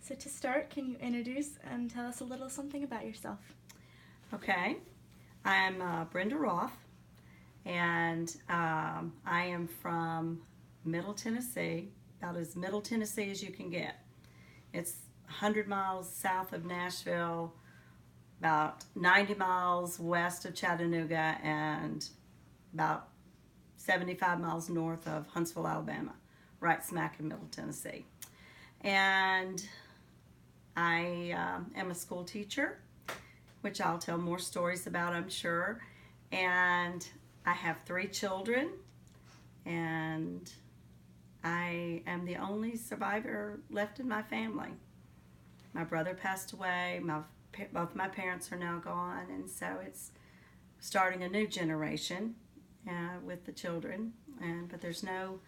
So to start, can you introduce and tell us a little something about yourself? Okay, I'm Brenda Roth, and I am from Middle Tennessee, about as Middle Tennessee as you can get. It's 100 miles south of Nashville, about 90 miles west of Chattanooga, and about 75 miles north of Huntsville, Alabama, right smack in Middle Tennessee. And I am a school teacher, which I'll tell more stories about, I'm sure. And I have 3 children, and I am the only survivor left in my family. My brother passed away, both my parents are now gone, and so it's starting a new generation with the children. But there's no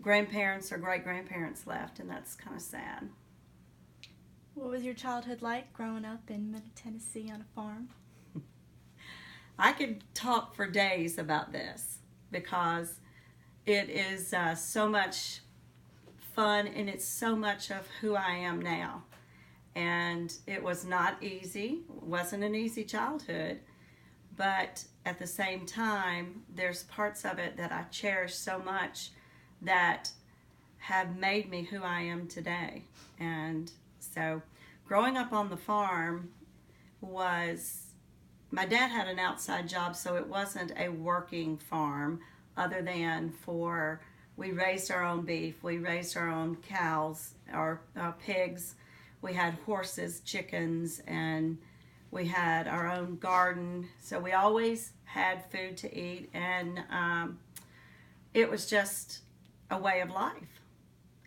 grandparents or great-grandparents left, and that's kind of sad. What was your childhood like growing up in Middle Tennessee on a farm? I could talk for days about this because it is so much fun, and it's so much of who I am now. And it was not easy. It wasn't an easy childhood, but at the same time, there's parts of it that I cherish so much that have made me who I am today. And so growing up on the farm my dad had an outside job, so it wasn't a working farm other than we raised our own beef, we raised our own cows, our pigs, we had horses, chickens, and we had our own garden. So we always had food to eat, and it was just a way of life.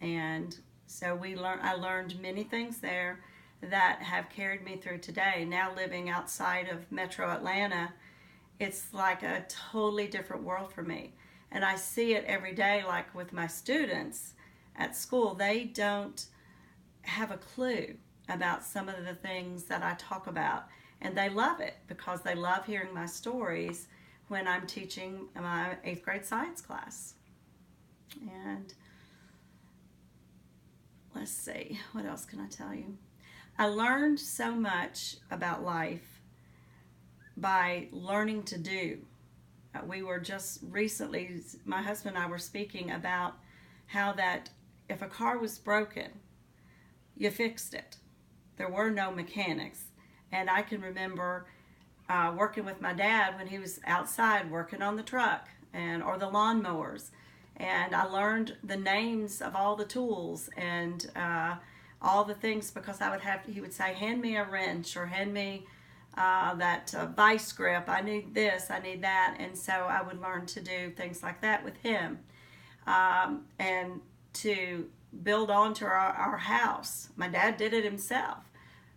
And so I learned many things there that have carried me through today. Now living outside of Metro Atlanta, it's like a totally different world for me. And I see it every day, like with my students at school. They don't have a clue about some of the things that I talk about. And they love it because they love hearing my stories when I'm teaching my 8th grade science class. And let's see, what else can I tell you? I learned so much about life by learning to do. We were just recently, my husband and I were speaking about how that if a car was broken, you fixed it. There were no mechanics. And I can remember working with my dad when he was outside working on the truck or the lawnmowers. And I learned the names of all the tools and all the things because he would say, hand me a wrench or hand me that vice grip. I need this, I need that. And so I would learn to do things like that with him. And to build onto our house. My dad did it himself.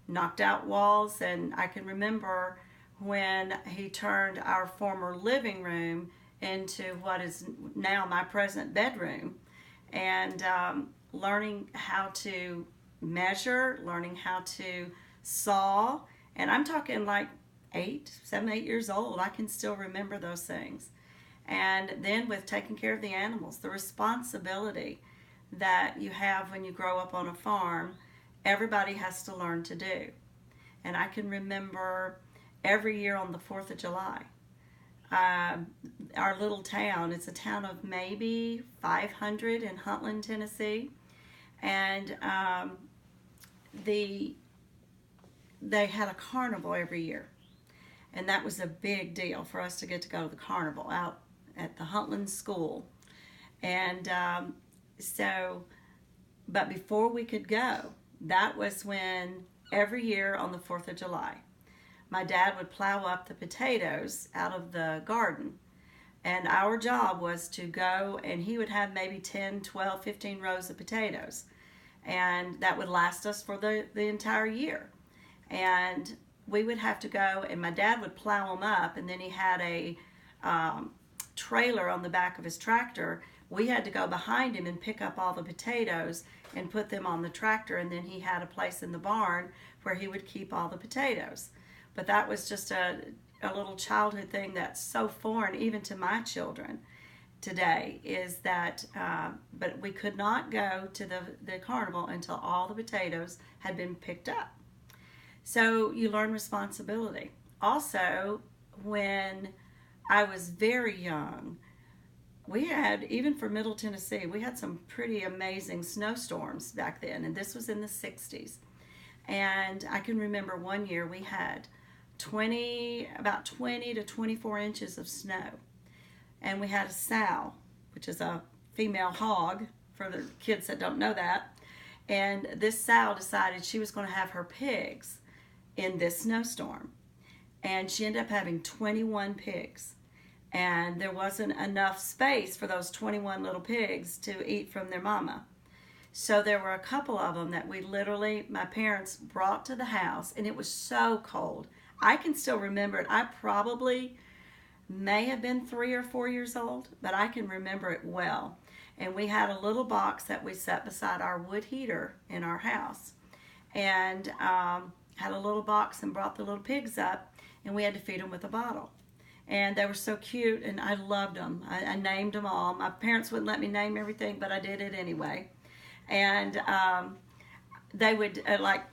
Knocked out walls, and I can remember when he turned our former living room into what is now my present bedroom, and learning how to measure, learning how to saw, and I'm talking like 7, 8 years old. I can still remember those things. And then with taking care of the animals, the responsibility that you have when you grow up on a farm, everybody has to learn to do. And I can remember every year on the 4th of July, our little town, it's a town of maybe 500 in Huntland, Tennessee, and they had a carnival every year. And that was a big deal for us to get to go to the carnival out at the Huntland School. And but before we could go, that was when every year on the 4th of July, my dad would plow up the potatoes out of the garden. And our job was to go, and he would have maybe 10, 12, 15 rows of potatoes. And that would last us for the entire year. And we would have to go, and my dad would plow them up, and then he had a trailer on the back of his tractor. We had to go behind him and pick up all the potatoes and put them on the tractor, and then he had a place in the barn where he would keep all the potatoes. But that was just a little childhood thing that's so foreign even to my children. today is that, but we could not go to the carnival until all the potatoes had been picked up. So you learn responsibility. Also, when I was very young, we had, even for Middle Tennessee, we had some pretty amazing snowstorms back then, and this was in the 60s. And I can remember one year we had about 20 to 24 inches of snow. And we had a sow, which is a female hog, for the kids that don't know that. And this sow decided she was going to have her pigs in this snowstorm. And she ended up having 21 pigs. And there wasn't enough space for those 21 little pigs to eat from their mama. So there were a couple of them that my parents brought to the house, and it was so cold. I can still remember it. I probably may have been 3 or 4 years old, but I can remember it well. And we had a little box that we set beside our wood heater in our house, and had a little box and brought the little pigs up, and we had to feed them with a bottle. And they were so cute, and I loved them. I named them all. My parents wouldn't let me name everything, but I did it anyway. And they would,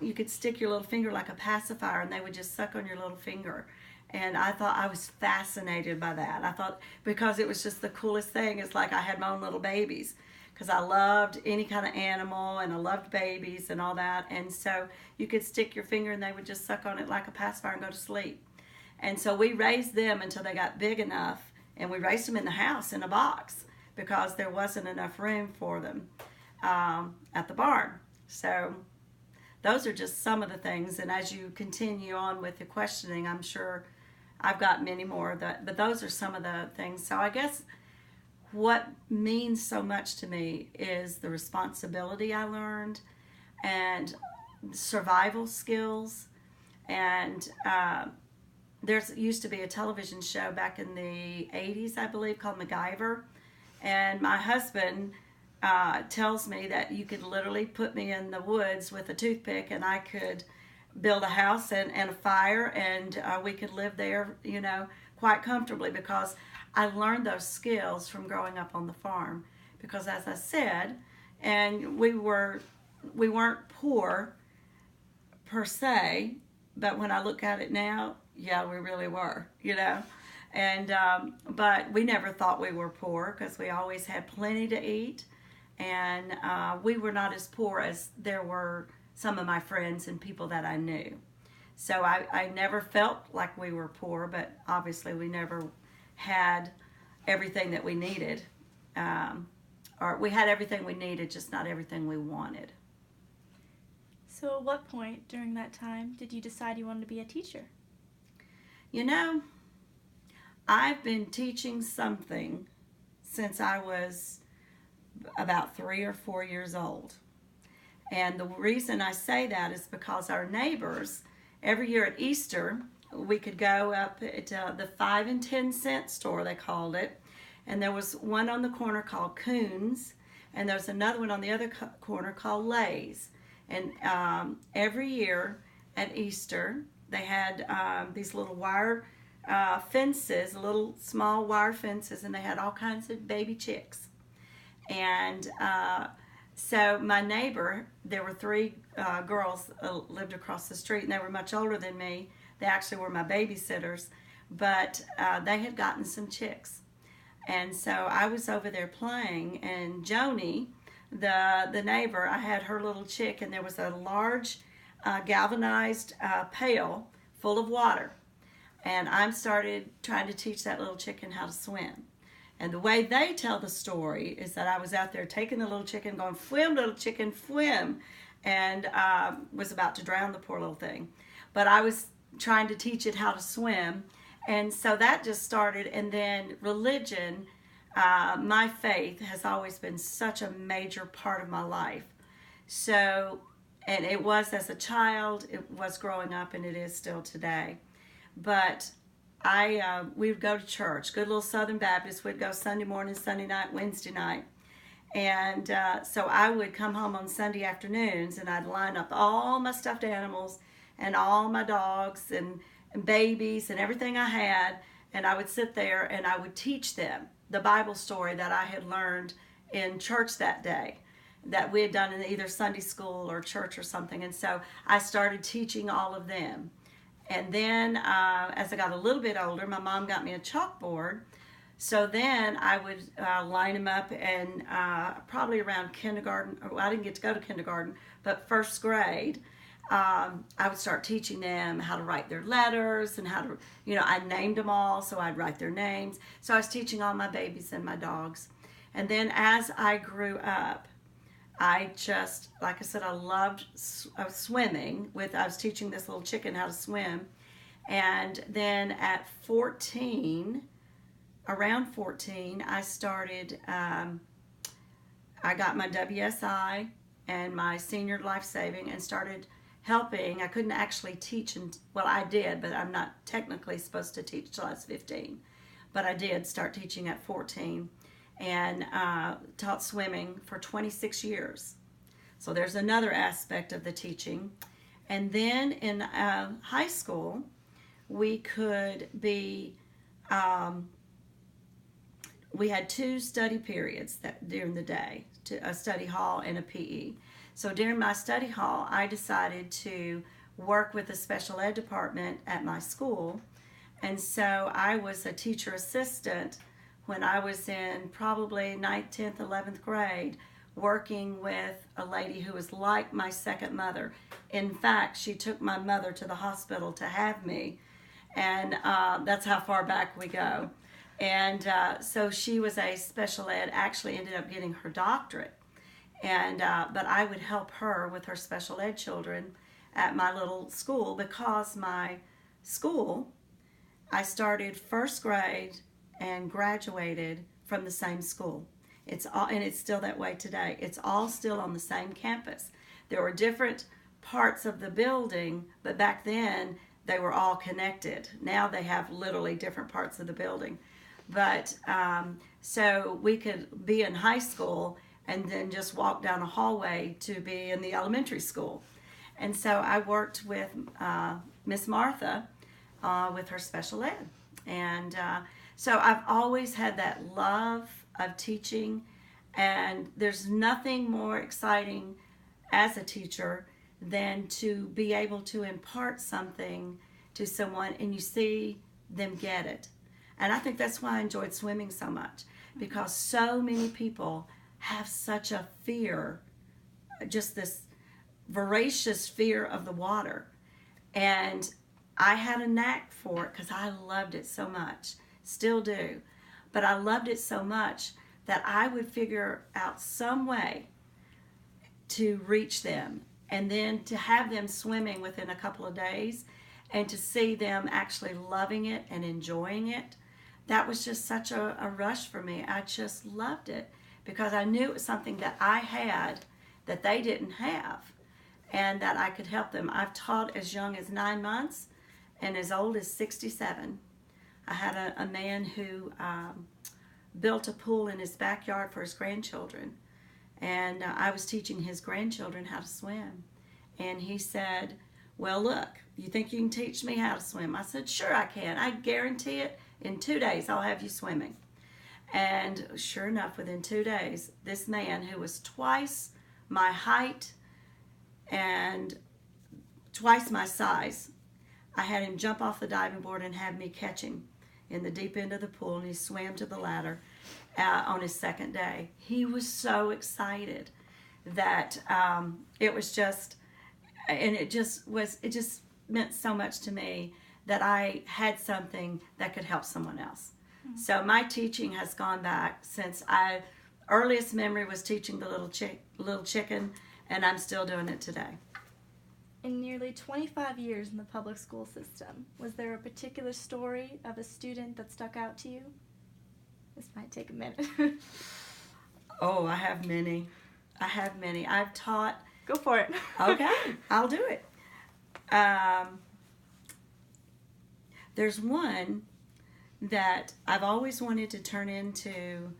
you could stick your little finger like a pacifier, and they would just suck on your little finger. And I was fascinated by that. I thought, because it was just the coolest thing. It's like I had my own little babies, because I loved any kind of animal, and I loved babies and all that. And so you could stick your finger, and they would just suck on it like a pacifier and go to sleep. And so we raised them until they got big enough, and we raised them in the house in a box because there wasn't enough room for them at the barn. So those are just some of the things, and as you continue on with the questioning, I'm sure I've got many more of that, but those are some of the things. So I guess what means so much to me is the responsibility I learned, and survival skills, and there used to be a television show back in the 80s, I believe, called MacGyver. And my husband tells me that you could literally put me in the woods with a toothpick, and I could build a house and a fire, and we could live there, quite comfortably, because I learned those skills from growing up on the farm. Because as I said, and we weren't poor per se, but when I look at it now, yeah, we really were, and but we never thought we were poor, because we always had plenty to eat, and we were not as poor as there were some of my friends and people that I knew. So I never felt like we were poor, but obviously we never had everything that we needed, or we had everything we needed, just not everything we wanted. So at what point during that time did you decide you wanted to be a teacher? I've been teaching something since I was about 3 or 4 years old. And the reason I say that is because our neighbors, every year at Easter, we could go up at the 5 and 10 cent store, they called it. And there was one on the corner called Coons, and there's another one on the other corner called Lay's. And every year at Easter, they had these little wire fences, little small wire fences, and they had all kinds of baby chicks. And so my neighbor, there were 3 girls lived across the street, and they were much older than me. They actually were my babysitters, but they had gotten some chicks. And so I was over there playing, and Joni, the neighbor, I had her little chick, and there was a large galvanized pail full of water. And I started trying to teach that little chicken how to swim. And the way they tell the story is that I was out there taking the little chicken, going, "Swim, little chicken, swim," and was about to drown the poor little thing. But I was trying to teach it how to swim. And so that just started. And then religion, my faith has always been such a major part of my life. So, and it was as a child, it was growing up, and it is still today. But we would go to church, good little Southern Baptist. We'd go Sunday morning, Sunday night, Wednesday night. And so I would come home on Sunday afternoons, and I'd line up all my stuffed animals and all my dogs and babies and everything I had, and I would sit there and I would teach them. the Bible story that I had learned in church that day, that we had done in either Sunday school or church or something. And so I started teaching all of them. And then as I got a little bit older, my mom got me a chalkboard. So then I would line them up, and probably around kindergarten, well, I didn't get to go to kindergarten, but first grade, I would start teaching them how to write their letters and how to, I named them all, so I'd write their names. So I was teaching all my babies and my dogs. And then as I grew up, I just, like I said, I loved swimming. I was teaching this little chicken how to swim. And then at 14, around 14, I started, I got my WSI and my senior life saving and started helping. I couldn't actually teach, well, I did, but I'm not technically supposed to teach till I was 15. But I did start teaching at 14 and taught swimming for 26 years. So there's another aspect of the teaching. And then in high school, we could be, we had 2 study periods during the day, a study hall and a PE. So during my study hall, I decided to work with the special ed department at my school. And so I was a teacher assistant when I was in probably 9th, 10th, 11th grade, working with a lady who was like my second mother. In fact, she took my mother to the hospital to have me. And that's how far back we go. And so she was a special ed, actually ended up getting her doctorate. And but I would help her with her special ed children at my little school, because my school, I started first grade and graduated from the same school. It's all, and it's still that way today. It's all still on the same campus. There were different parts of the building, but back then they were all connected. Now they have literally different parts of the building. But so we could be in high school and then just walk down a hallway to be in the elementary school. And so I worked with Miss Martha with her special ed. And so I've always had that love of teaching, and there's nothing more exciting as a teacher than to be able to impart something to someone and you see them get it. And I think that's why I enjoyed swimming so much, because so many people have such a fear, just this voracious fear of the water. And I had a knack for it because I loved it so much, still do. But I loved it so much that I would figure out some way to reach them, and then to have them swimming within a couple of days and to see them actually loving it and enjoying it. That was just such a rush for me. I just loved it because I knew it was something that I had that they didn't have, and that I could help them. I've taught as young as 9 months and as old as 67. I had a man who built a pool in his backyard for his grandchildren, and I was teaching his grandchildren how to swim. And he said, well, look, you think you can teach me how to swim? I said, sure I can. I guarantee it. In 2 days, I'll have you swimming. And sure enough, within 2 days, this man who was twice my height and twice my size, I had him jump off the diving board and have me catch him in the deep end of the pool, and he swam to the ladder on his second day. He was so excited that it was just, and it just meant so much to me that I had something that could help someone else. Mm-hmm. So my teaching has gone back since earliest memory was teaching the little chicken, and I'm still doing it today. In nearly 25 years in the public school system, was there a particular story of a student that stuck out to you? This might take a minute. Oh, I have many. I've taught. Go for it. Okay, I'll do it. There's one that I've always wanted to turn into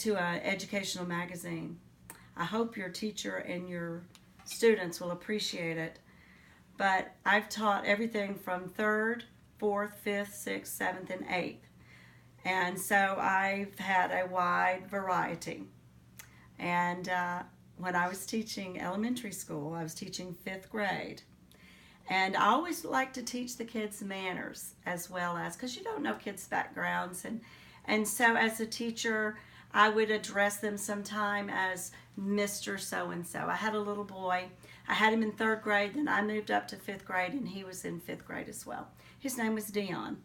an educational magazine. I hope your teacher and your students will appreciate it. But I've taught everything from 3rd, 4th, 5th, 6th, 7th, and 8th. And so I've had a wide variety. And when I was teaching elementary school, I was teaching 5th grade. And I always like to teach the kids manners as well as, because you don't know kids' backgrounds. And so as a teacher, I would address them sometime as Mr. So-and-so. I had a little boy. I had him in 3rd grade, then I moved up to 5th grade, and he was in 5th grade as well. His name was Dion.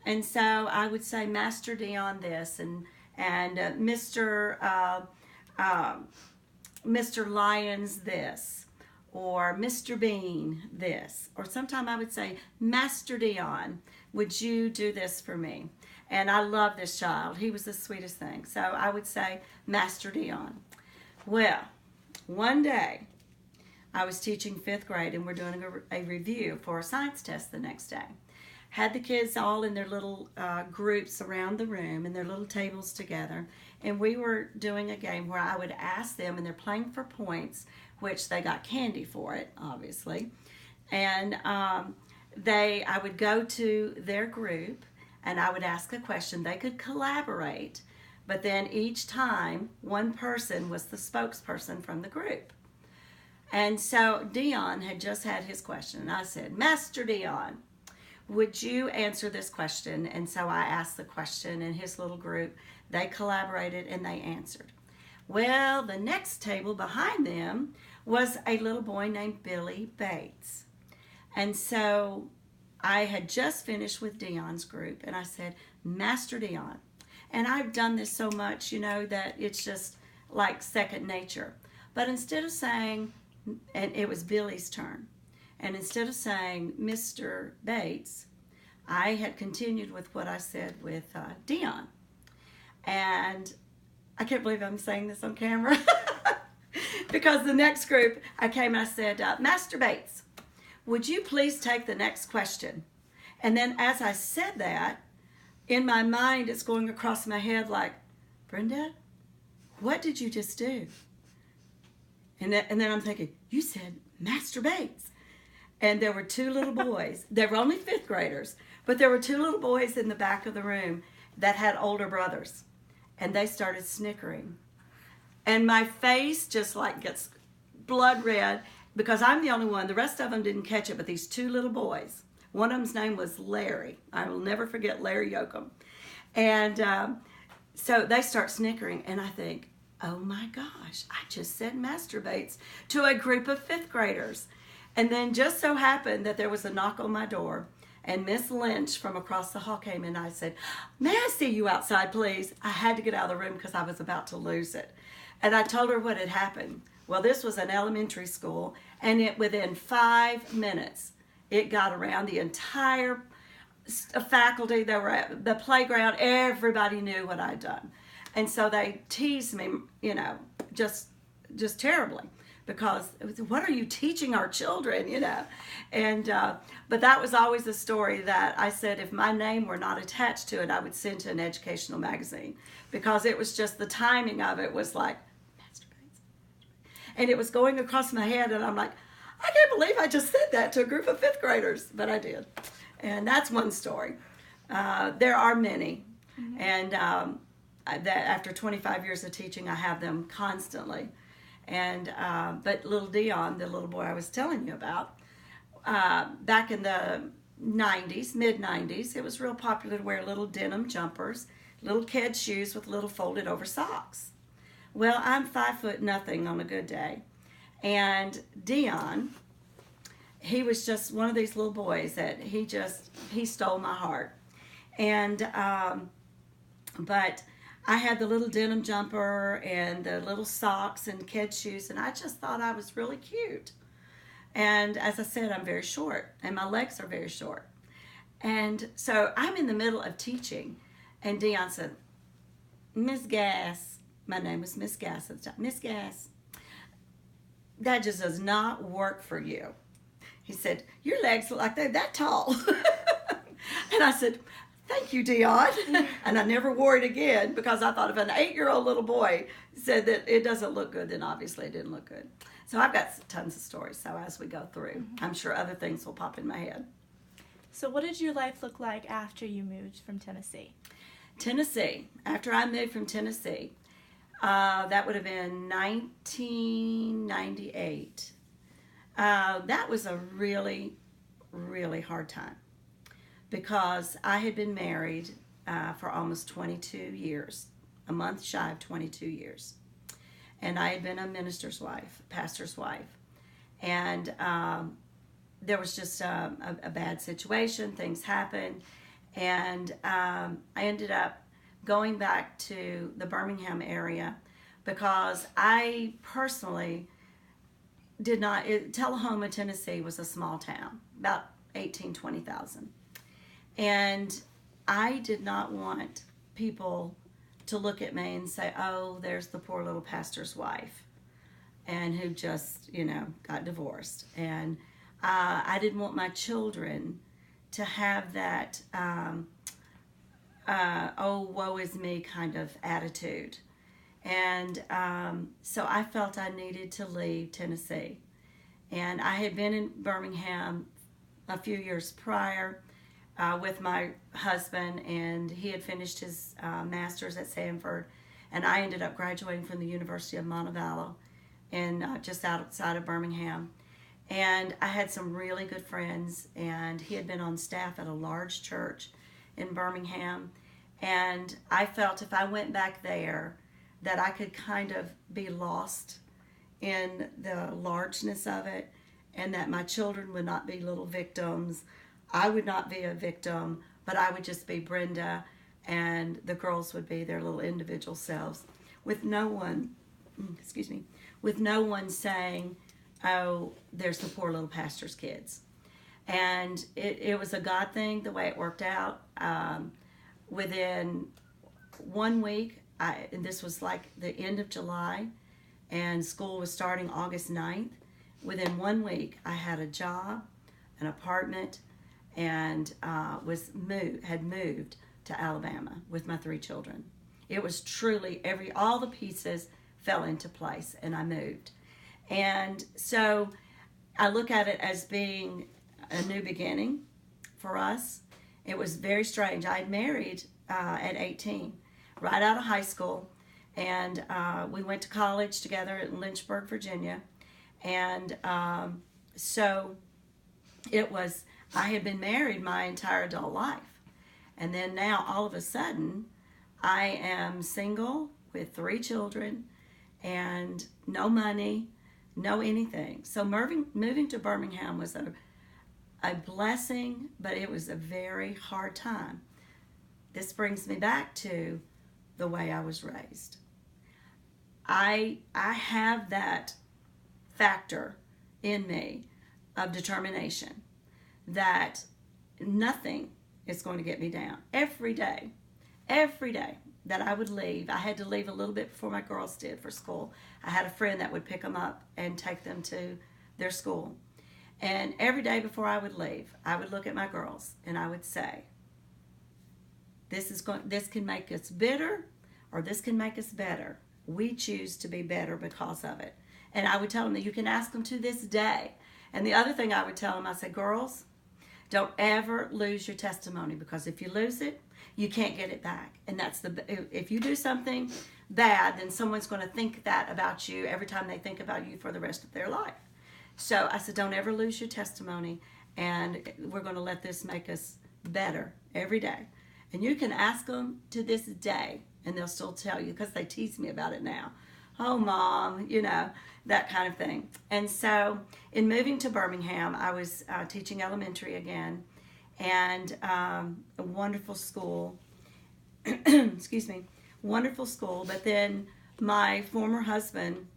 And so I would say, Master Dion this, and Mr. Lyons this, or Mr. Bean this. Or sometime I would say, Master Dion, would you do this for me? And I love this child. He was the sweetest thing. So I would say, Master Dion. Well, one day, I was teaching 5th grade, and we're doing a review for a science test the next day. Had the kids all in their little groups around the room, in their little tables together, and we were doing a game where I would ask them, and they're playing for points, which they got candy for it, obviously. And I would go to their group, and I would ask a question. They could collaborate, but then each time, one person was the spokesperson from the group. And so Dion had just had his question, and I said, Master Dion, would you answer this question? And so I asked the question, and his little group, they collaborated and they answered. Well, the next table behind them was a little boy named Billy Bates. And so I had just finished with Dion's group, and I said, Master Dion. And I've done this so much, that it's just like second nature. But instead of saying, and it was Billy's turn, and instead of saying Mr. Bates, I had continued with what I said with Dion. And I can't believe I'm saying this on camera. Because the next group, I came and I said, Master Bates, would you please take the next question? And then as I said that, in my mind, it's going across my head like, Brenda, what did you just do? And then I'm thinking, you said Master Bates. And there were 2 little boys. They were only 5th graders, but there were 2 little boys in the back of the room that had older brothers. And they started snickering. And my face just like gets blood red because I'm the only one. The rest of them didn't catch it, but these 2 little boys. One of them's name was Larry. I will never forget Larry Yoakum. And so they start snickering, and I think, oh my gosh, I just said Master Bates to a group of 5th graders. And then just so happened that there was a knock on my door, and Miss Lynch from across the hall came in, and I said, may I see you outside, please? I had to get out of the room because I was about to lose it. And I told her what had happened. Well, this was an elementary school, and within 5 minutes, it got around the entire faculty. They were at the playground. Everybody knew what I'd done. And so they teased me, just terribly. Because what are you teaching our children, And but that was always a story that I said if my name were not attached to it, I would send to an educational magazine, because it was just the timing of it was like Master Bates, and it was going across my head, and I'm like, I can't believe I just said that to a group of 5th graders, but I did, and that's one story. There are many, and that after 25 years of teaching, I have them constantly. And but little Dion, the little boy I was telling you about, back in the 90s, mid-90s, it was real popular to wear little denim jumpers, little kid shoes with little folded over socks. Well, I'm 5'0" on a good day. And Dion, he was just one of these little boys that he stole my heart. And, but I had the little denim jumper and the little socks and kid shoes, and I just thought I was really cute. And as I said, I'm very short, and my legs are very short. And so I'm in the middle of teaching, and Dion said, Miss Gass, my name was Miss Gass at the time, Miss Gass, that just does not work for you. He said, your legs look like they're that tall. And I said, thank you, Dion. And I never wore it again because I thought if an 8-year-old little boy said that it doesn't look good, then obviously it didn't look good. So I've got tons of stories. So as we go through, I'm sure other things will pop in my head. So what did your life look like after you moved from Tennessee? Tennessee. After I moved from Tennessee, that would have been 1998. That was a really, really hard time because I had been married for almost 22 years, a month shy of 22 years. And I had been a minister's wife, pastor's wife. And there was just a bad situation. Things happened. And I ended up going back to the Birmingham area because I personally did not, Tullahoma, Tennessee was a small town, about 20,000. And I did not want people to look at me and say, oh, there's the poor little pastor's wife and who just, got divorced. And I didn't want my children to have that, oh, woe is me kind of attitude. And so I felt I needed to leave Tennessee. And I had been in Birmingham a few years prior with my husband, and he had finished his master's at Samford, and I ended up graduating from the University of Montevallo and just outside of Birmingham. And I had some really good friends, and he had been on staff at a large church in Birmingham. And I felt if I went back there that I could kind of be lost in the largeness of it, and that my children would not be little victims. I would not be a victim, but I would just be Brenda, and the girls would be their little individual selves with no one, with no one saying, oh, there's the poor little pastor's kids. And it was a God thing the way it worked out. Within 1 week, and this was like the end of July, and school was starting August 9th. Within 1 week, I had a job, an apartment, and had moved to Alabama with my 3 children. It was truly all the pieces fell into place, and I moved. And so I look at it as being a new beginning for us. It was very strange. I had married at 18, right out of high school, and we went to college together in Lynchburg, Virginia. And so it was, I had been married my entire adult life. And then now, all of a sudden, I am single with 3 children and no money, no anything. So moving to Birmingham was a blessing, but it was a very hard time. This brings me back to the way I was raised. I have that factor in me of determination that nothing is going to get me down. Every day that I would leave, I had to leave a little bit before my girls did for school. I had a friend that would pick them up and take them to their school. And every day before I would leave, I would look at my girls and I would say, this can make us bitter, or this can make us better. We choose to be better because of it. And I would tell them that you can ask them to this day. And the other thing I would tell them, I said, girls, don't ever lose your testimony, because if you lose it, you can't get it back. And if you do something bad, then someone's going to think that about you every time they think about you for the rest of their life. So I said, don't ever lose your testimony, and we're going to let this make us better every day. And you can ask them to this day, and they'll still tell you, because they tease me about it now. Oh, Mom, that kind of thing. And so in moving to Birmingham, I was teaching elementary again, and a wonderful school. Excuse me, wonderful school. But then my former husband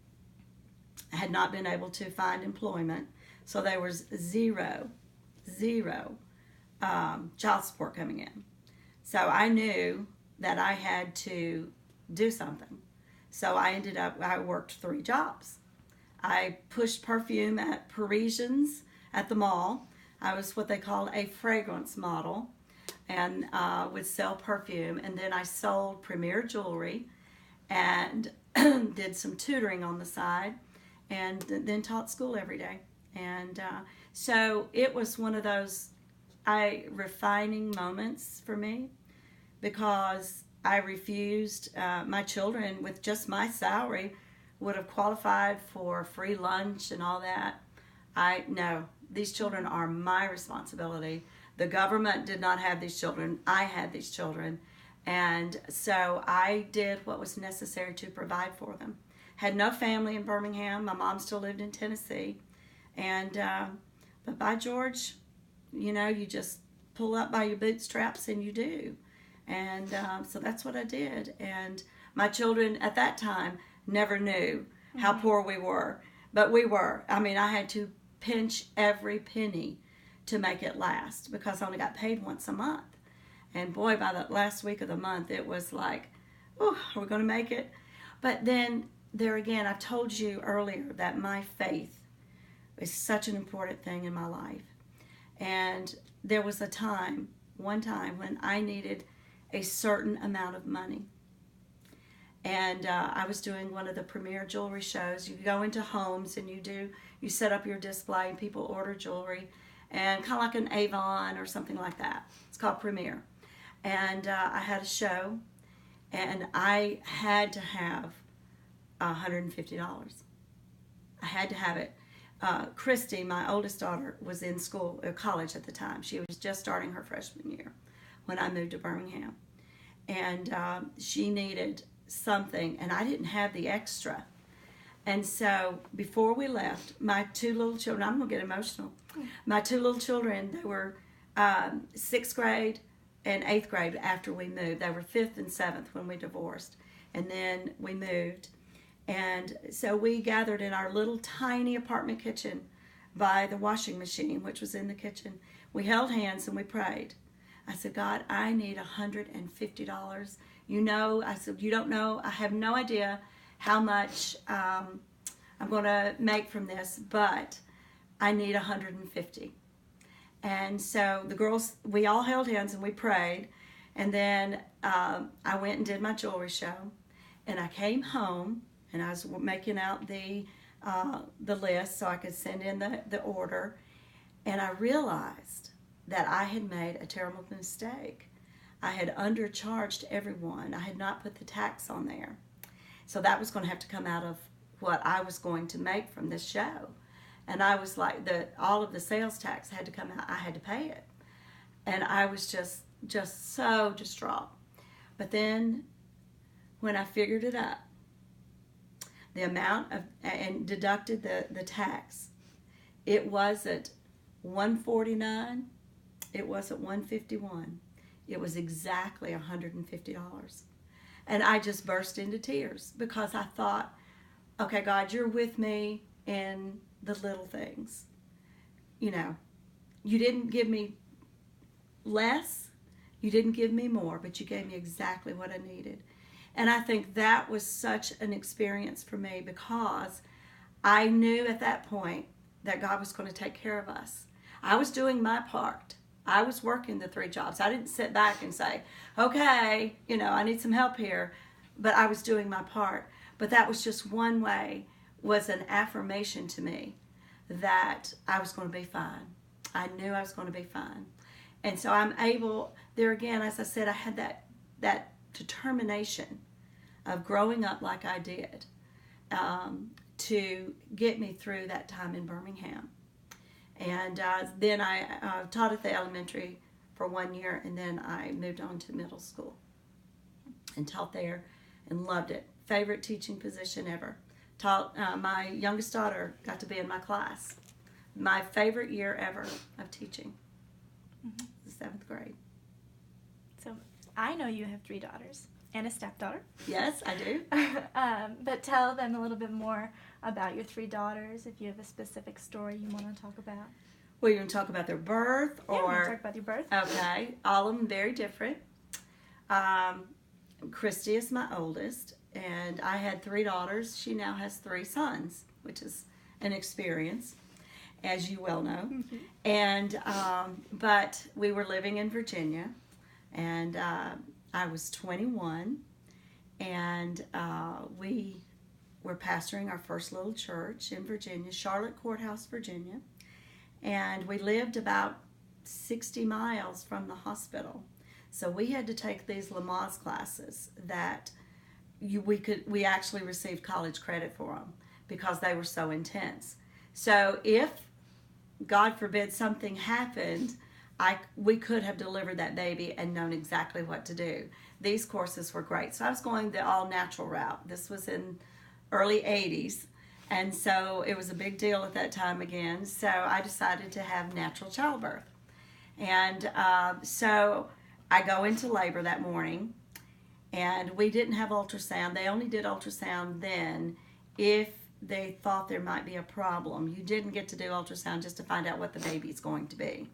had not been able to find employment, so there was zero child support coming in. So I knew that I had to do something. So I worked 3 jobs. I pushed perfume at Parisians at the mall. I was what they call a fragrance model, and would sell perfume. And then I sold premier jewelry and did some tutoring on the side, and then taught school every day. And so it was one of those refining moments for me, because I refused. My children, with just my salary, would have qualified for free lunch and all that. No, these children are my responsibility. The government did not have these children. I had these children. And so I did what was necessary to provide for them. Had no family in Birmingham. My mom still lived in Tennessee. And, but by George, you just pull up by your bootstraps and you do. And so that's what I did. And my children at that time never knew how poor we were. But we were. I mean, I had to pinch every penny to make it last because I only got paid once a month. And boy, by the last week of the month, it was like, oh, are we going to make it? But then there again, I've told you earlier that my faith is such an important thing in my life. And there was one time when I needed a certain amount of money. And I was doing one of the premier jewelry shows. You go into homes and you set up your display and people order jewelry, and kind of like an Avon or something like that. It's called Premier. And I had a show, and I had to have $150. I had to have it. Christy, my oldest daughter, was in college at the time. She was just starting her freshman year when I moved to Birmingham. And she needed something, and I didn't have the extra. And so before we left, my two little children, I'm going to get emotional. My two little children, they were 6th grade and 8th grade after we moved. They were 5th and 7th when we divorced. And then we moved. And so we gathered in our little tiny apartment kitchen by the washing machine, which was in the kitchen. We held hands and we prayed. I said, God, I need $150. I said, you don't know, I have no idea how much I'm going to make from this, but I need $150. And so the girls, we all held hands and we prayed. And then I went and did my jewelry show. And I came home and I was making out the list so I could send in the order. And I realized that I had made a terrible mistake. I had undercharged everyone. I had not put the tax on there. So that was going to have to come out of what I was going to make from this show. And I was like, all of the sales tax had to come out. I had to pay it. And I was just so distraught. But then when I figured it up, the amount of, and deducted the tax, it wasn't $149, it wasn't $151. It was exactly $150. And I just burst into tears because I thought, okay, God, you're with me in the little things. You didn't give me less, you didn't give me more, but you gave me exactly what I needed. And I think that was such an experience for me because I knew at that point that God was going to take care of us. I was doing my part. I was working the 3 jobs. I didn't sit back and say, okay, I need some help here. But I was doing my part. But that was just one way, was an affirmation to me that I was going to be fine. I knew I was going to be fine. And so I'm able, there again, as I said, I had that determination of growing up like I did to get me through that time in Birmingham. And then I taught at the elementary for 1 year, and then I moved on to middle school and taught there and loved it. Favorite teaching position ever. Taught, my youngest daughter got to be in my class. My favorite year ever of teaching, the 7th grade. So I know you have 3 daughters and a stepdaughter. Yes, I do. But tell them a little bit more about your 3 daughters, if you have a specific story you want to talk about. Well, you want to talk about their birth? Yeah, we want to talk about your birth. Okay, all of them very different. Christy is my oldest, and I had 3 daughters. She now has 3 sons, which is an experience, as you well know. Mm-hmm. And but we were living in Virginia, and I was 21, and we were pastoring our first little church in Virginia, Charlotte Courthouse, Virginia, and we lived about 60 miles from the hospital. So we had to take these Lamaze classes that we actually received college credit for them because they were so intense. So if, God forbid, something happened, we could have delivered that baby and known exactly what to do. These courses were great. So I was going the all natural route. This was in early 80s. And so it was a big deal at that time again. So I decided to have natural childbirth. And so I go into labor that morning, and we didn't have ultrasound. They only did ultrasound then if they thought there might be a problem. You didn't get to do ultrasound just to find out what the baby's going to be.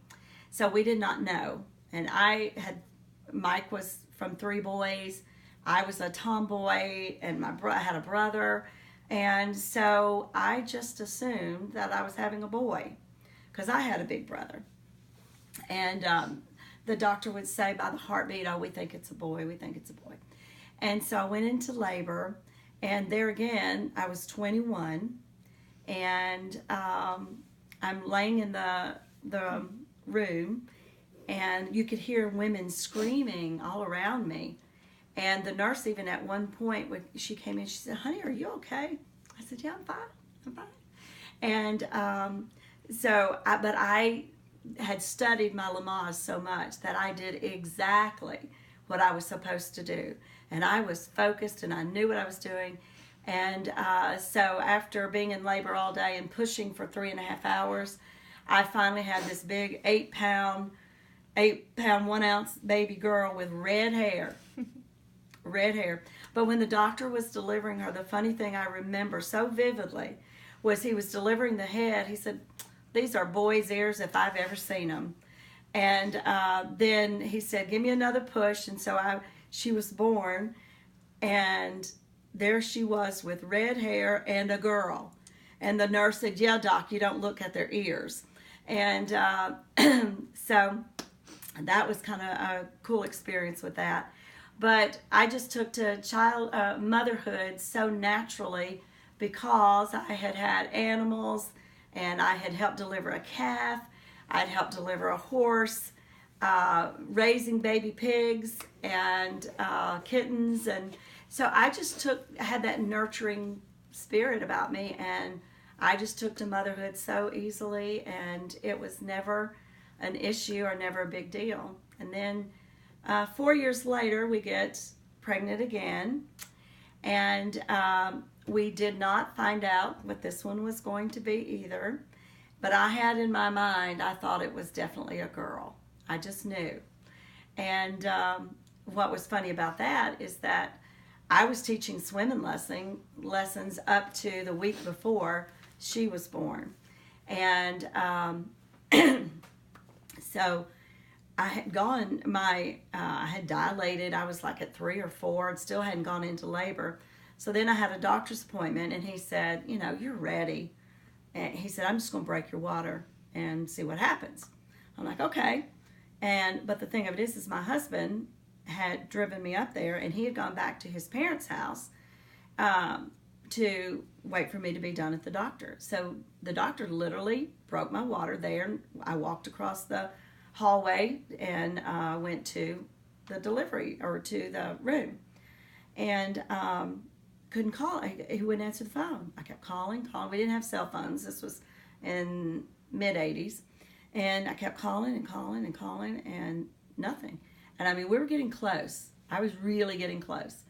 So we did not know. And Mike was from 3 boys. I was a tomboy, and I had a brother. And so I just assumed that I was having a boy because I had a big brother. And the doctor would say by the heartbeat, oh, we think it's a boy, we think it's a boy. And so I went into labor, and there again, I was 21, and I'm laying in the room, and you could hear women screaming all around me. And the nurse, even at one point, when she came in, she said, honey, are you okay? I said, yeah, I'm fine. And but I had studied my Lamaze so much that I did exactly what I was supposed to do. And I was focused, and I knew what I was doing. And so after being in labor all day and pushing for 3.5 hours, I finally had this big 8-pound, 1-ounce baby girl with red hair. Red hair. But when the doctor was delivering her, the funny thing I remember so vividly was he was delivering the head. He said, these are boy's ears if I've ever seen them. And then he said, give me another push. And so she was born, and there she was with red hair and a girl. And the nurse said, yeah, doc, you don't look at their ears. And so that was kind of a cool experience with that. But I just took to motherhood so naturally because I had had animals, and I had helped deliver a calf. I'd helped deliver a horse, raising baby pigs and kittens. And so I just had that nurturing spirit about me, and I just took to motherhood so easily, and it was never an issue or never a big deal. And then 4 years later, we get pregnant again, and we did not find out what this one was going to be either, but I had in my mind, I thought it was definitely a girl. I just knew. And what was funny about that is that I was teaching swimming lessons up to the week before she was born. And so I had I had dilated. I was like at 3 or 4 and still hadn't gone into labor. So then I had a doctor's appointment, and he said, you're ready. And he said, I'm just going to break your water and see what happens. I'm like, okay. But the thing of it is my husband had driven me up there, and he had gone back to his parents' house to wait for me to be done at the doctor. So the doctor literally broke my water there. I walked across the hallway and went to the delivery or to the room, and couldn't call. He wouldn't answer the phone. I kept calling. We didn't have cell phones. This was in mid-80s, and I kept calling and nothing. And I mean, we were getting close. I was really getting close.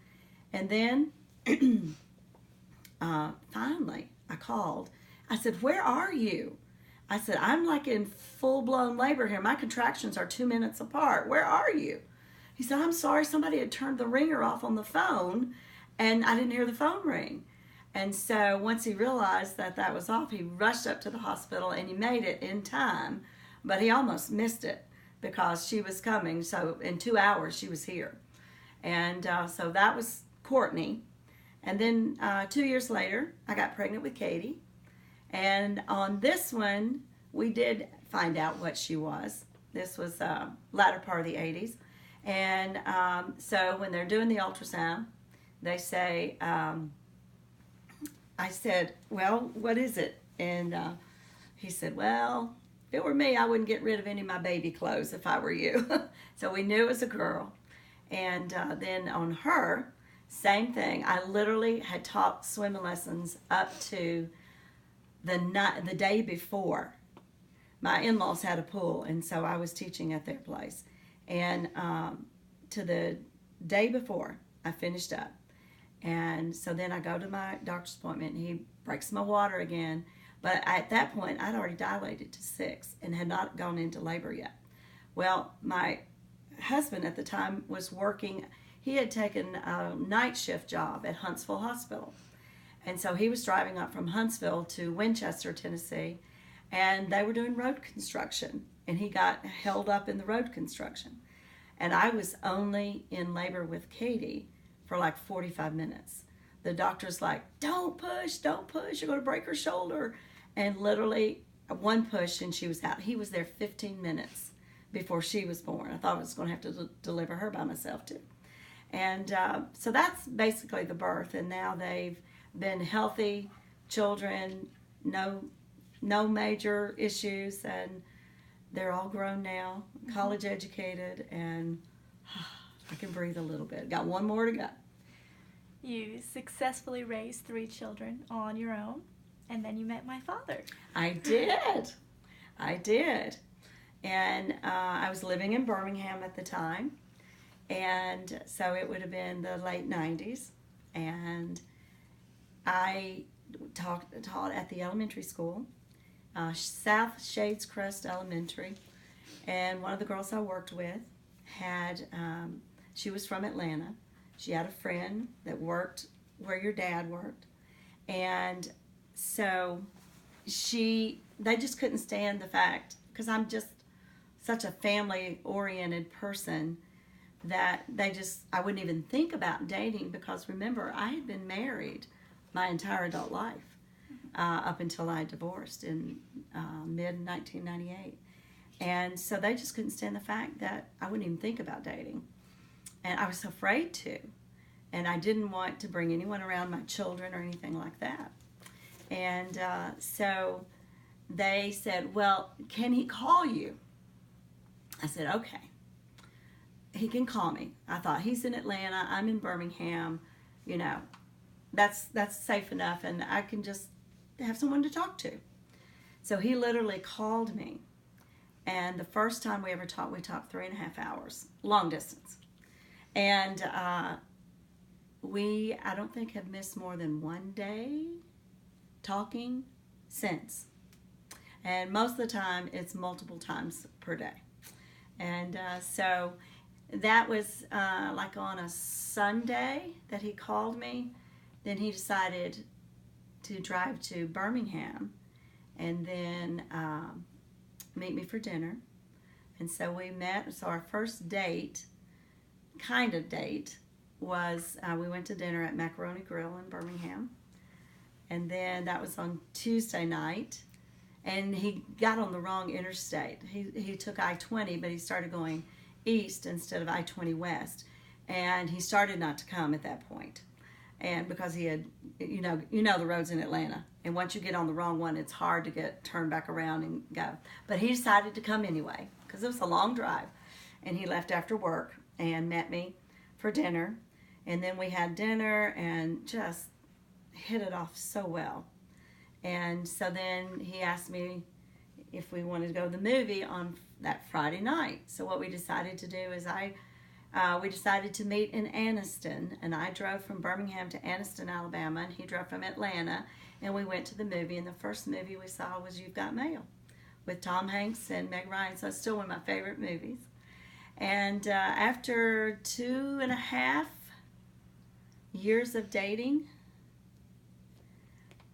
And then finally I called. I said, where are you? I said, I'm like in full-blown labor here. My contractions are 2 minutes apart. Where are you? He said, I'm sorry, somebody had turned the ringer off on the phone, and I didn't hear the phone ring. And so once he realized that was off, he rushed up to the hospital, and he made it in time, but he almost missed it because she was coming. So in 2 hours, she was here. And so that was Courtney. And then 2 years later, I got pregnant with Katie. And on this one, we did find out what she was. This was latter part of the 80s. And so when they're doing the ultrasound, they say, I said, well, what is it? And he said, well, if it were me, I wouldn't get rid of any of my baby clothes if I were you. So we knew it was a girl. And then on her, same thing. I literally had taught swimming lessons up to the day before. My in-laws had a pool, and so I was teaching at their place. And to the day before, I finished up. And so then I go to my doctor's appointment, and he breaks my water again. But at that point, I'd already dilated to 6 and had not gone into labor yet. Well, my husband at the time was working. He had taken a night shift job at Huntsville Hospital. And so he was driving up from Huntsville to Winchester, Tennessee, and they were doing road construction. And he got held up in the road construction. And I was only in labor with Katie for like 45 minutes. The doctor's like, don't push, you're going to break her shoulder. And literally one push and she was out. He was there 15 minutes before she was born. I thought I was going to have to deliver her by myself too. And so that's basically the birth. And now they've been healthy children, no major issues, and they're all grown now, college educated, and I can breathe a little bit. Got one more to go. You successfully raised 3 children on your own, and then you met my father. I did. And I was living in Birmingham at the time, and so it would have been the late 90s, and I taught at the elementary school, South Shades Crest Elementary, and one of the girls I worked with had, she was from Atlanta. She had a friend that worked where your dad worked, and so they just couldn't stand the fact, because I'm just such a family-oriented person, that I wouldn't even think about dating, because remember, I had been married my entire adult life up until I divorced in mid-1998. And so they just couldn't stand the fact that I wouldn't even think about dating. And I was afraid to. And I didn't want to bring anyone around my children or anything like that. And so they said, well, can he call you? I said, okay. He can call me. I thought, he's in Atlanta, I'm in Birmingham, that's safe enough, and I can just have someone to talk to. So he literally called me, and the first time we ever talked, we talked 3.5 hours, long distance. And I don't think have missed more than one day talking since. And most of the time, it's multiple times per day. And so that was like on a Sunday that he called me. Then he decided to drive to Birmingham and then meet me for dinner. And so we met. So our first date, was we went to dinner at Macaroni Grill in Birmingham. And then that was on Tuesday night. And he got on the wrong interstate. He took I-20, but he started going east instead of I-20 west. And he started not to come at that point. And because he had, you know the roads in Atlanta. And once you get on the wrong one, it's hard to get turned back around and go. But he decided to come anyway, because it was a long drive. And he left after work and met me for dinner. And then we had dinner and just hit it off so well. And so then he asked me if we wanted to go to the movie on that Friday night. So what we decided to do is we decided to meet in Anniston, and I drove from Birmingham to Anniston, Alabama, and he drove from Atlanta, and we went to the movie, and the first movie we saw was You've Got Mail with Tom Hanks and Meg Ryan, so it's still one of my favorite movies. And after 2.5 years of dating,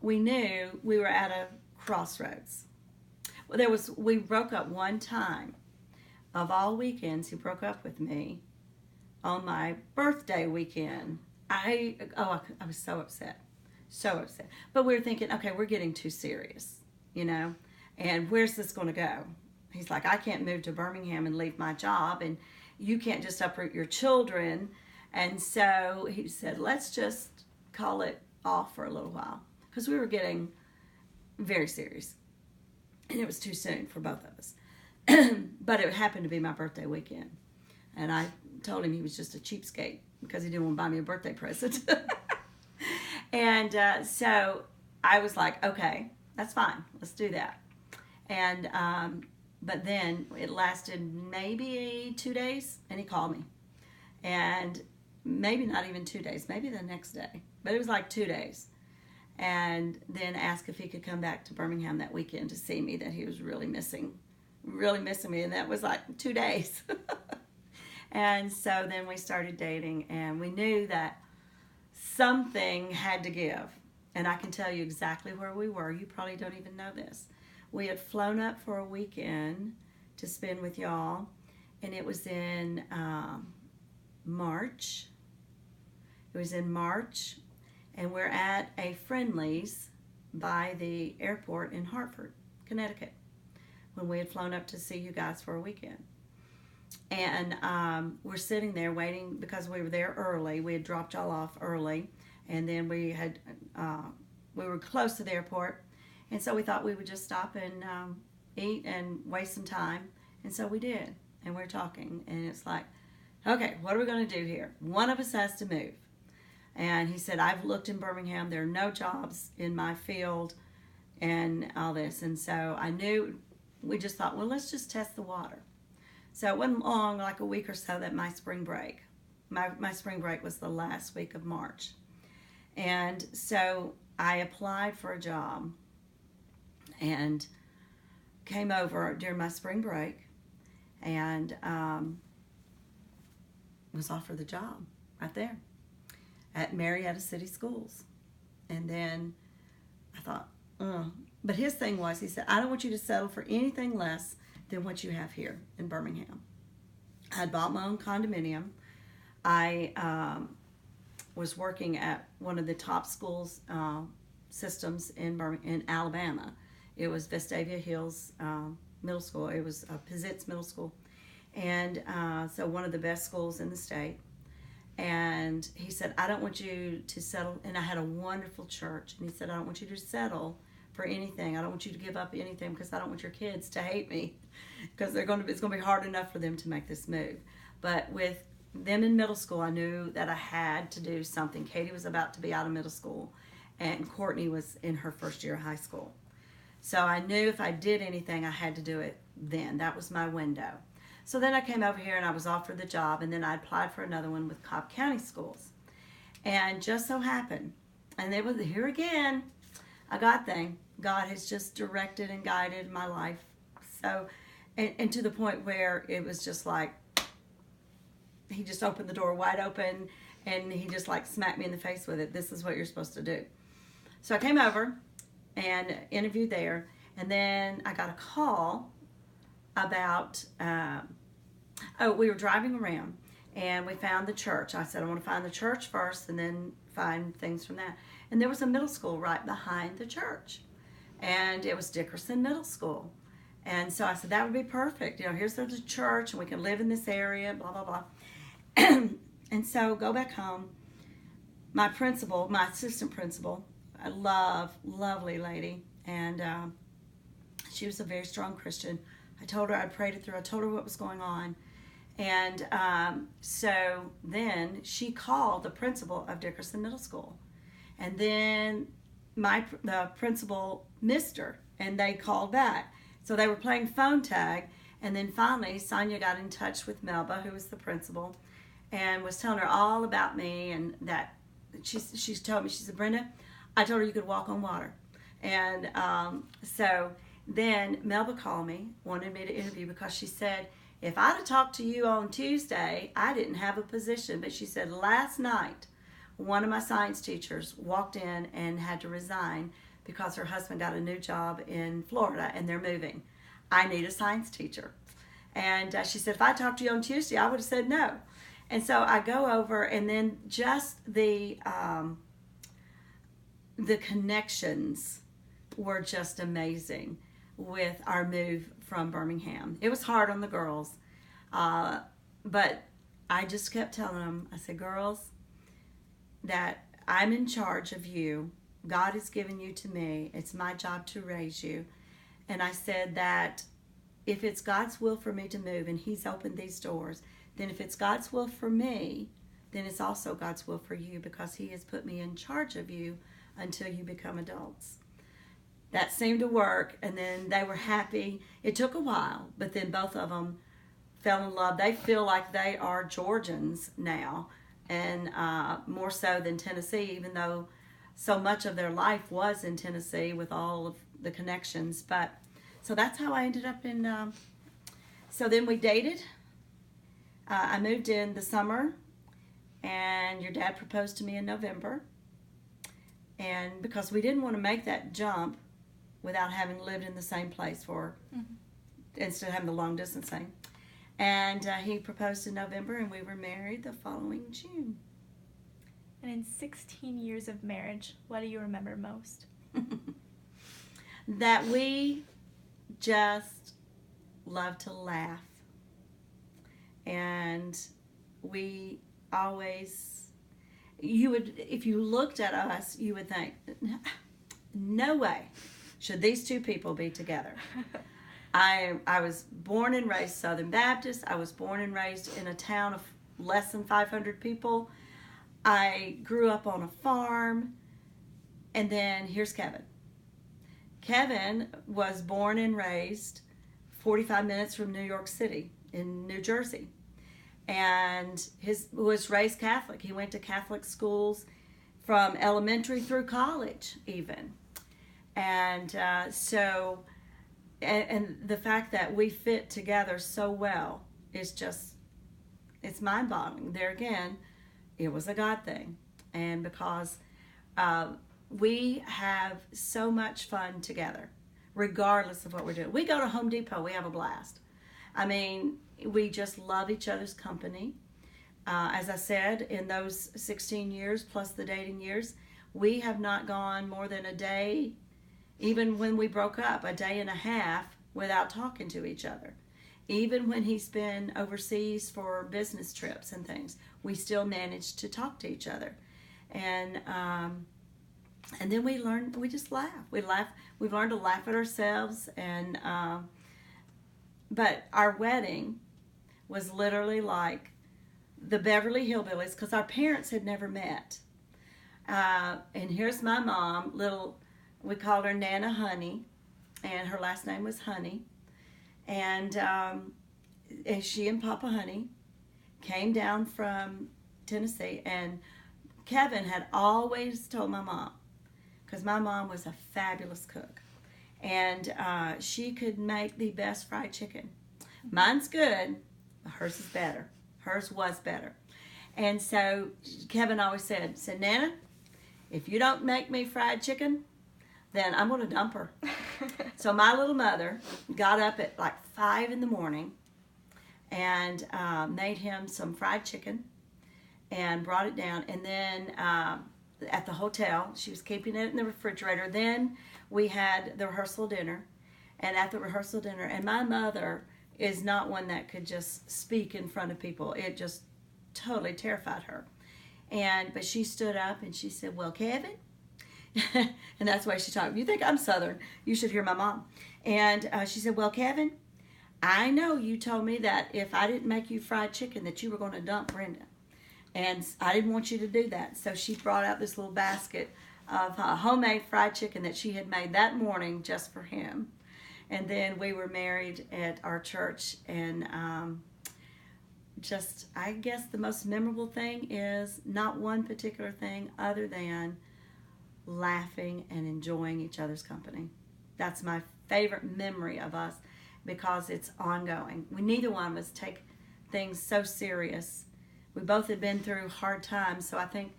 we knew we were at a crossroads. Well, we broke up one time. Of all weekends, he broke up with me on my birthday weekend. I was so upset. But we were thinking, okay, we're getting too serious, and where's this going to go? He's like, I can't move to Birmingham and leave my job, and you can't just uproot your children. And so he said, let's just call it off for a little while, because we were getting very serious. and it was too soon for both of us. But it happened to be my birthday weekend, and I told him he was just a cheapskate because he didn't want to buy me a birthday present. And so I was like, okay, that's fine, let's do that. And but then it lasted maybe 2 days, and he called me, and maybe not even 2 days, maybe the next day, but it was like 2 days, and then asked if he could come back to Birmingham that weekend to see me, that he was really missing me, and that was like 2 days. And so then we started dating, and we knew that something had to give. And I can tell you exactly where we were. You probably don't even know this. We had flown up for a weekend to spend with y'all, and it was in March. It was in March, and we're at a Friendly's by the airport in Hartford, Connecticut, when we had flown up to see you guys for a weekend. And we're sitting there waiting because we were there early. We had dropped y'all off early, and then we were close to the airport, and so we thought we would just stop and eat and waste some time. And so we did, and we're talking, and it's like, okay, what are we going to do here? One of us has to move. And he said, I've looked in Birmingham, there are no jobs in my field and all this. And so I knew, we just thought, well, let's just test the water. So it wasn't long, like a week or so, that my spring break was the last week of March. And so I applied for a job and came over during my spring break, and was offered the job right there at Marietta City Schools. And then I thought, but his thing was, he said, I don't want you to settle for anything less than what you have here in Birmingham. I had bought my own condominium. I was working at one of the top schools systems in Alabama. It was Vestavia Hills Middle School. It was Pizzitz Middle School. And so one of the best schools in the state. And he said, I don't want you to settle. And I had a wonderful church. And he said, I don't want you to settle for anything. I don't want you to give up anything, because I don't want your kids to hate me, because it's going to be hard enough for them to make this move. But with them in middle school, I knew that I had to do something. Katie was about to be out of middle school, and Courtney was in her first year of high school. So I knew if I did anything, I had to do it then. That was my window. So then I came over here and I was offered the job, and then I applied for another one with Cobb County Schools. And just so happened, and it was here again, a God thing. God has just directed and guided my life. So, and to the point where it was just like, he just opened the door wide open, and he just like smacked me in the face with it. This is what you're supposed to do. So I came over and interviewed there, and then I got a call about, we were driving around, and we found the church. I said, I want to find the church first and then find things from that. And there was a middle school right behind the church, and it was Dickerson Middle School. And so I said, that would be perfect. You know, here's the church, and we can live in this area, blah, blah, blah. And so go back home. My principal, my assistant principal, I lovely lady, and she was a very strong Christian. I told her, I prayed it through. I told her what was going on. And so then she called the principal of Dickerson Middle School. And then the principal missed her, and they called back. So they were playing phone tag, and then finally Sonia got in touch with Melba, who was the principal, and was telling her all about me, and that she's told me, she said, Brenda, I told her you could walk on water. And so then Melba called me, wanted me to interview, because she said, if I'd have talked to you on Tuesday, I didn't have a position. But she said, last night, one of my science teachers walked in and had to resign because her husband got a new job in Florida and they're moving. I need a science teacher. And she said, if I talked to you on Tuesday, I would have said no. And so I go over, and then just the connections were just amazing with our move from Birmingham. It was hard on the girls, but I just kept telling them, I said, girls, that I'm in charge of you. God has given you to me. It's my job to raise you. And I said that if it's God's will for me to move and He's opened these doors, then if it's God's will for me, then it's also God's will for you, because He has put me in charge of you until you become adults. That seemed to work, and then they were happy. It took a while, but then both of them fell in love. They feel like they are Georgians now, and more so than Tennessee, even though so much of their life was in Tennessee with all of the connections. But so that's how I ended up in. So then we dated. I moved in the summer, and your dad proposed to me in November. And because we didn't want to make that jump without having lived in the same place instead of having the long distance thing. And he proposed in November, and we were married the following June. And in 16 years of marriage, what do you remember most? That we just love to laugh. And we always, if you looked at us, you would think, no way should these two people be together. I was born and raised Southern Baptist. I was born and raised in a town of less than 500 people. I grew up on a farm. And then here's Kevin. Kevin was born and raised 45 minutes from New York City in New Jersey. And was raised Catholic. He went to Catholic schools from elementary through college even. And so the fact that we fit together so well is just, it's mind-boggling. There again, it was a God thing. And because we have so much fun together, regardless of what we're doing. We go to Home Depot, we have a blast. I mean, we just love each other's company. As I said, in those 16 years plus the dating years, we have not gone more than a day, even when we broke up, a day and a half without talking to each other. Even when he's been overseas for business trips and things, we still managed to talk to each other. And then we just laugh. We've learned to laugh at ourselves. And but our wedding was literally like the Beverly Hillbillies, because our parents had never met. And here's my mom, we called her Nana Honey, and her last name was Honey. And she and Papa Honey came down from Tennessee, and Kevin had always told my mom, because my mom was a fabulous cook, and she could make the best fried chicken. Mine's good, but hers is better. Hers was better. And so Kevin always said, Nana, if you don't make me fried chicken, then I'm going to dump her. So my little mother got up at like 5 in the morning and made him some fried chicken and brought it down. And then at the hotel, she was keeping it in the refrigerator. Then we had the rehearsal dinner. And at the rehearsal dinner, and my mother is not one that could just speak in front of people. It just totally terrified her. But she stood up and she said, well, Kevin, and that's why she talked. You think I'm Southern, you should hear my mom. And she said, well, Kevin, I know you told me that if I didn't make you fried chicken that you were going to dump Brenda. And I didn't want you to do that. So she brought out this little basket of homemade fried chicken that she had made that morning just for him. And then we were married at our church. And I guess the most memorable thing is not one particular thing other than laughing and enjoying each other's company. That's my favorite memory of us, because it's ongoing. Neither one of us take things so serious. We both had been through hard times, so I think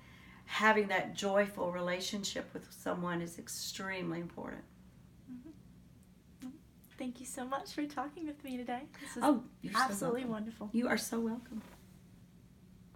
having that joyful relationship with someone is extremely important. Mm-hmm. Thank you so much for talking with me today. This was absolutely wonderful. You are so welcome.